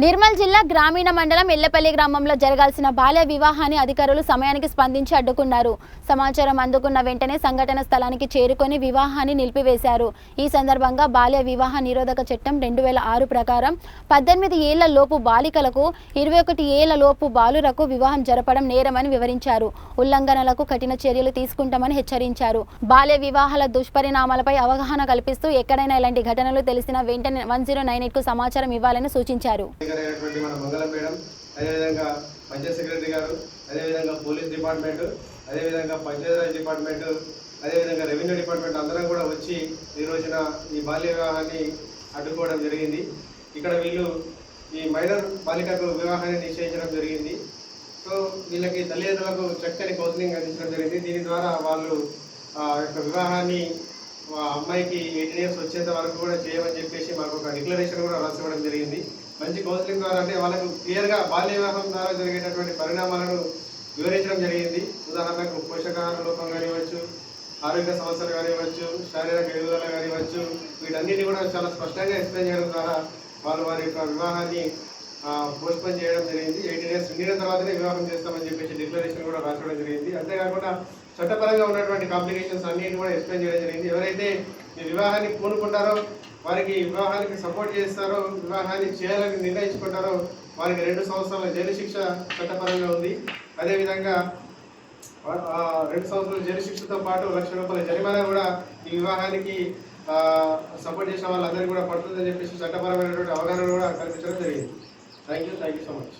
నిర్మల్ జిల్లా గ్రామీణ మండలం ఎల్లపల్లి గ్రామంలో జరగాల్సిన బాల్య వివాహాన్ని అధికారులు సమయానికి స్పందించి అడ్డుకున్నారు. సమాచారం అందుకున్న వెంటనే సంఘటన స్థలానికి చేరుకొని వివాహాన్ని నిలిపివేశారు. ఈ సందర్భంగా బాల్య వివాహ నిరోధక చట్టం 2006 ప్రకారం 18 ఏళ్ల లోపు బాలికలకు 21 ఏళ్ల లోపు బాలురకు వివాహం జరపడం నేరమని వివరించారు. ఉల్లంఘనలకు కఠిన చర్యలు తీసుకుంటామని హెచ్చరించారు. బాల్య వివాహాల దుష్పరిణామాలపై అవగాహన కల్పిస్తూ ఎక్కడైనా ఇలాంటి ఘటనలు తెలిసిన వెంటనే 1098 కు సమాచారం ఇవ్వాలని సూచించారు. మన మంగళం మేడం, అదేవిధంగా పంచాయత్ సెక్రటరీ గారు, అదేవిధంగా పోలీస్ డిపార్ట్మెంట్, అదేవిధంగా పంచాయతీరాజ్ డిపార్ట్మెంట్, అదేవిధంగా రెవెన్యూ డిపార్ట్మెంట్ అందరం కూడా వచ్చి ఈ రోజున ఈ బాల్య వివాహాన్ని అడ్డుకోవడం జరిగింది. ఇక్కడ వీళ్ళు ఈ మైనర్ బాలికకు వివాహాన్ని నిశ్చయించడం జరిగింది. సో వీళ్ళకి తల్లిదండ్రులకు చక్కని కౌన్సిలింగ్ అందించడం జరిగింది. దీని ద్వారా వాళ్ళు యొక్క వివాహాన్ని అమ్మాయికి 18 years వచ్చేంత వరకు కూడా చేయమని చెప్పేసి మాకు ఒక డిక్లరేషన్ కూడా రాసివ్వడం జరిగింది. మంచి కౌన్సిలింగ్ ద్వారా అంటే వాళ్ళకు క్లియర్గా బాల్య వివాహం ద్వారా జరిగేటటువంటి పరిణామాలను వివరించడం జరిగింది. ఉదాహరణకు పోషకాహార లోపం కానివ్వచ్చు, ఆరోగ్య సమస్యలు కానివ్వచ్చు, శారీరక ఎదుగుదల కానివ్వచ్చు, వీటన్నిటిని కూడా చాలా స్పష్టంగా ఎక్స్ప్లెయిన్ చేయడం ద్వారా వాళ్ళు వారి యొక్క వివాహాన్ని పోస్ట్పోన్ చేయడం జరిగింది. 18 years నిండిన తర్వాతనే వివాహం చేస్తామని చెప్పేసి డిక్లరేషన్ కూడా రాసుకోవడం జరిగింది. అంతేకాకుండా చట్టపరంగా ఉన్నటువంటి కాంప్లికేషన్స్ అన్నిటిని కూడా ఎక్స్ప్లెయిన్ చేయడం జరిగింది. ఎవరైతే ఈ వివాహాన్ని పూనుకుంటారో, వారికి వివాహానికి సపోర్ట్ చేస్తారో, వివాహాన్ని చేయాలని నిర్ణయించుకుంటారో వారికి 2 సంవత్సరాల జైలు శిక్ష చట్టపరంగా ఉంది. అదేవిధంగా 2 సంవత్సరాల జైలు శిక్షతో పాటు ₹1,00,000 జరిమానా కూడా ఈ వివాహానికి సపోర్ట్ చేసిన వాళ్ళందరికీ కూడా పడుతుందని చెప్పేసి చట్టపరమైనటువంటి అవగాహన కూడా కల్పించడం జరిగింది. Thank you so much.